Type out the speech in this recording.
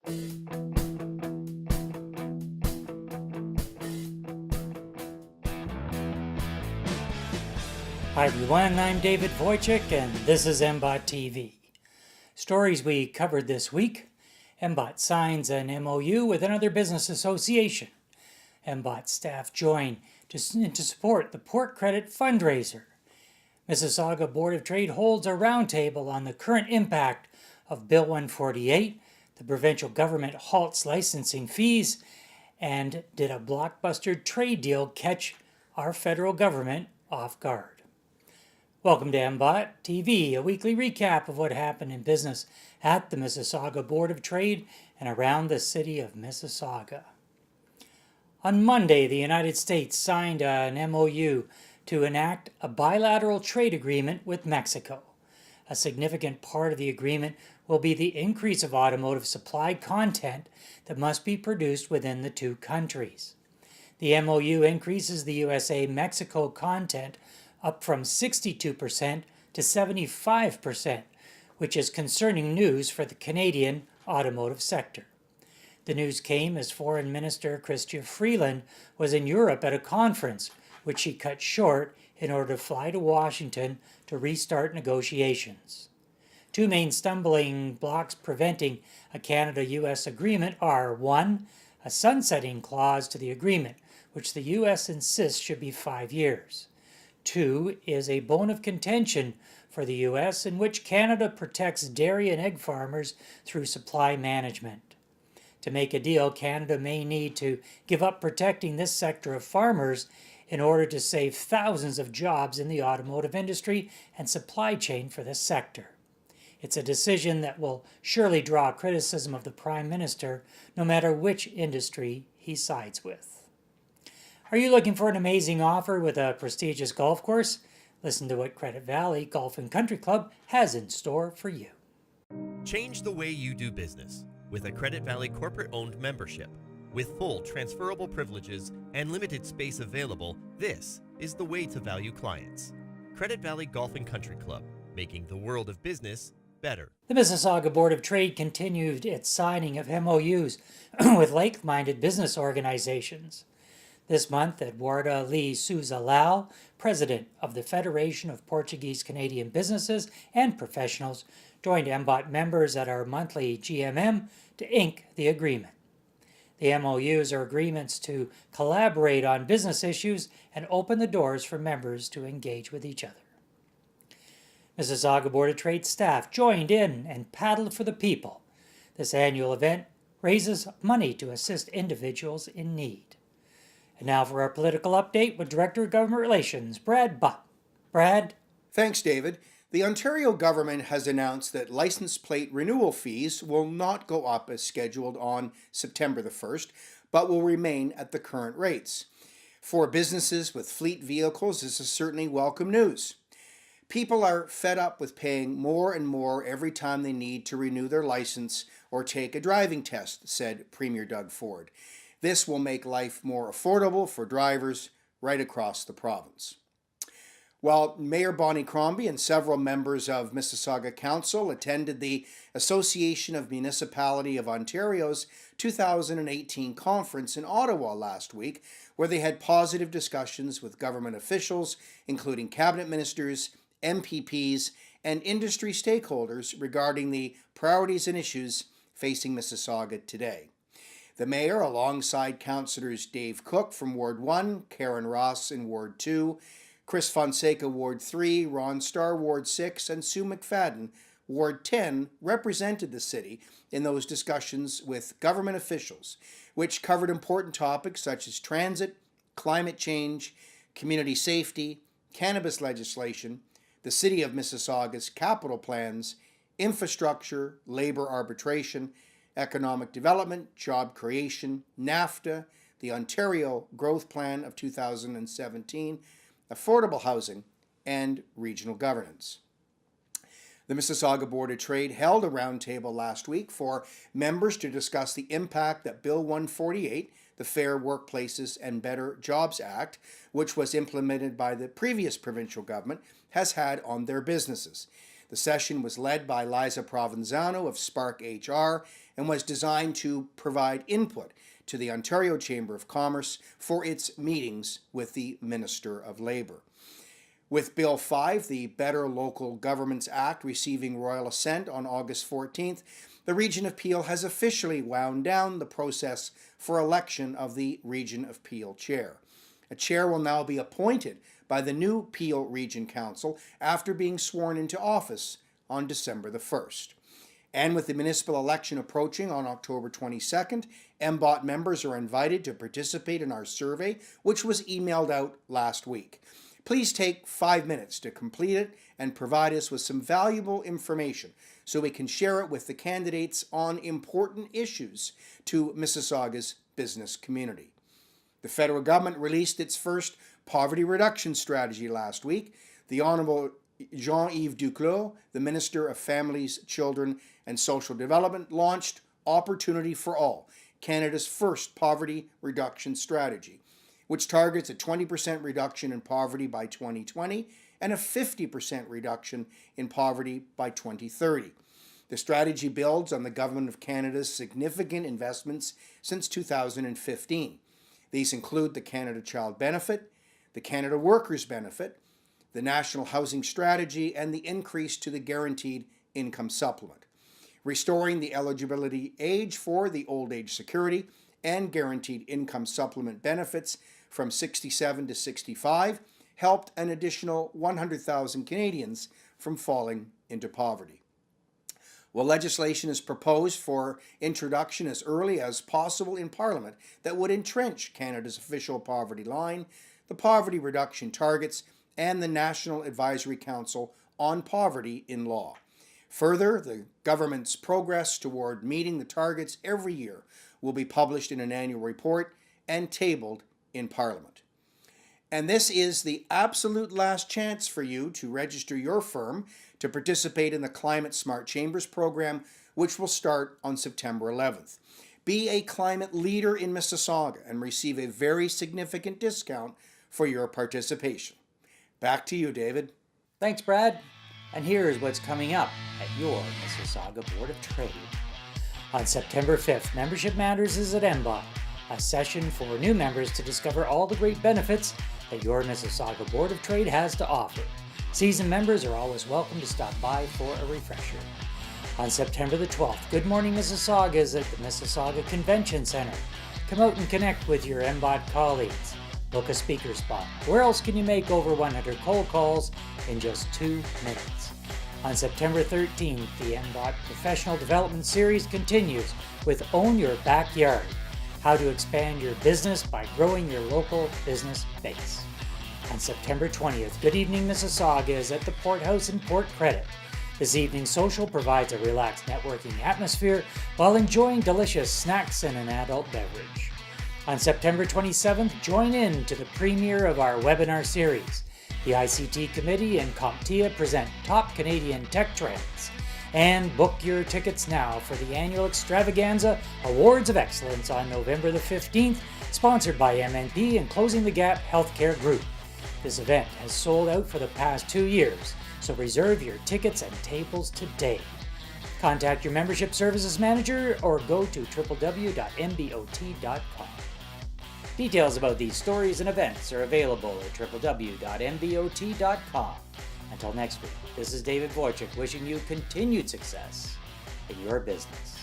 Hi everyone, I'm David Wojcik and this is MBOT TV. Stories we covered this week: MBOT signs an MOU with another business association. MBOT staff join to support the Port Credit fundraiser. Mississauga Board of Trade holds a roundtable on the current impact of Bill 148, the provincial government halts licensing fees, and did a blockbuster trade deal catch our federal government off guard? Welcome to MBOT TV, a weekly recap of what happened in business at the Mississauga Board of Trade and around the city of Mississauga. On Monday, the United States signed an MOU to enact a bilateral trade agreement with Mexico. A significant part of the agreement will be the increase of automotive supply content that must be produced within the two countries. The MOU increases the USA-Mexico content up from 62% to 75%, which is concerning news for the Canadian automotive sector. The news came as Foreign Minister Chrystia Freeland was in Europe at a conference, which she cut short in order to fly to Washington to restart negotiations. Two main stumbling blocks preventing a Canada-US agreement are: 1, a sunsetting clause to the agreement, which the US insists should be 5 years. 2 is a bone of contention for the U.S. in which Canada protects dairy and egg farmers through supply management. To make a deal, Canada may need to give up protecting this sector of farmers in order to save thousands of jobs in the automotive industry and supply chain for this sector. It's a decision that will surely draw criticism of the Prime Minister, no matter which industry he sides with. Are you looking for an amazing offer with a prestigious golf course? Listen to what Credit Valley Golf and Country Club has in store for you. Change the way you do business with a Credit Valley corporate-owned membership. With full transferable privileges and limited space available, this is the way to value clients. Credit Valley Golf and Country Club, making the world of business better. The Mississauga Board of Trade continued its signing of MOUs with like-minded business organizations. This month, Eduarda Lee Souza Lau, president of the Federation of Portuguese Canadian Businesses and Professionals, joined MBOT members at our monthly GMM to ink the agreement. The MOUs are agreements to collaborate on business issues and open the doors for members to engage with each other. Mississauga Board of Trade staff joined in and paddled for the people. This annual event raises money to assist individuals in need. And now for our political update with Director of Government Relations, Brad Butt. Brad? Thanks, David. The Ontario government has announced that license plate renewal fees will not go up as scheduled on September the 1st, but will remain at the current rates. For businesses with fleet vehicles, this is certainly welcome news. People are fed up with paying more and more every time they need to renew their license or take a driving test, said Premier Doug Ford. This will make life more affordable for drivers right across the province. Well, Mayor Bonnie Crombie and several members of Mississauga Council attended the Association of Municipality of Ontario's 2018 conference in Ottawa last week, where they had positive discussions with government officials, including cabinet ministers, MPPs, and industry stakeholders regarding the priorities and issues facing Mississauga today. The mayor, alongside councillors Dave Cook from Ward 1, Karen Ross in Ward 2, Chris Fonseca, Ward 3, Ron Starr, Ward 6, and Sue McFadden, Ward 10, represented the city in those discussions with government officials, which covered important topics such as transit, climate change, community safety, cannabis legislation, the City of Mississauga's capital plans, infrastructure, labor arbitration, economic development, job creation, NAFTA, the Ontario Growth Plan of 2017, affordable housing, and regional governance. The Mississauga Board of Trade held a roundtable last week for members to discuss the impact that Bill 148, the Fair Workplaces and Better Jobs Act, which was implemented by the previous provincial government, has had on their businesses. The session was led by Liza Provenzano of Spark HR and was designed to provide input to the Ontario Chamber of Commerce for its meetings with the Minister of Labour. With Bill 5, the Better Local Governments Act, receiving royal assent on August 14th, the Region of Peel has officially wound down the process for election of the Region of Peel chair. A chair will now be appointed by the new Peel Region Council after being sworn into office on December the 1st. And with the municipal election approaching on October 22nd, MBOT members are invited to participate in our survey, which was emailed out last week. Please take 5 minutes to complete it and provide us with some valuable information so we can share it with the candidates on important issues to Mississauga's business community. The federal government released its first poverty reduction strategy last week. The Honourable Jean-Yves Duclos, the Minister of Families, Children and Social Development, launched Opportunity for All, Canada's first poverty reduction strategy, which targets a 20% reduction in poverty by 2020 and a 50% reduction in poverty by 2030. The strategy builds on the Government of Canada's significant investments since 2015. These include the Canada Child Benefit, the Canada Workers Benefit, the National Housing Strategy, and the increase to the Guaranteed Income Supplement, restoring the eligibility age for the Old Age Security and Guaranteed Income Supplement benefits from 67 to 65, helped an additional 100,000 Canadians from falling into poverty. While legislation is proposed for introduction as early as possible in Parliament that would entrench Canada's official poverty line, the poverty reduction targets, and the National Advisory Council on Poverty in law. Further, the government's progress toward meeting the targets every year will be published in an annual report and tabled in Parliament. And this is the absolute last chance for you to register your firm to participate in the Climate Smart Chambers program, which will start on September 11th. Be a climate leader in Mississauga and receive a very significant discount for your participation. Back to you, David. Thanks, Brad. And here's what's coming up at your Mississauga Board of Trade. On September 5th, Membership Matters is at MBOT, a session for new members to discover all the great benefits that your Mississauga Board of Trade has to offer. Seasoned members are always welcome to stop by for a refresher. On September the 12th, Good Morning Mississauga is at the Mississauga Convention Center. Come out and connect with your MBOT colleagues. Book a speaker spot. Where else can you make over 100 cold calls in just 2 minutes? On September 13th, the MBOT Professional Development Series continues with Own Your Backyard, how to expand your business by growing your local business base. On September 20th, Good Evening Mississauga is at the Port House in Port Credit. This evening's social provides a relaxed networking atmosphere while enjoying delicious snacks and an adult beverage. On September 27th, join in to the premiere of our webinar series. The ICT Committee and CompTIA present Top Canadian Tech Trends. And book your tickets now for the annual Extravaganza Awards of Excellence on November the 15th, sponsored by MNP and Closing the Gap Healthcare Group. This event has sold out for the past 2 years, so reserve your tickets and tables today. Contact your membership services manager or go to www.mbot.com. Details about these stories and events are available at www.mbot.com. Until next week, this is David Wojcik wishing you continued success in your business.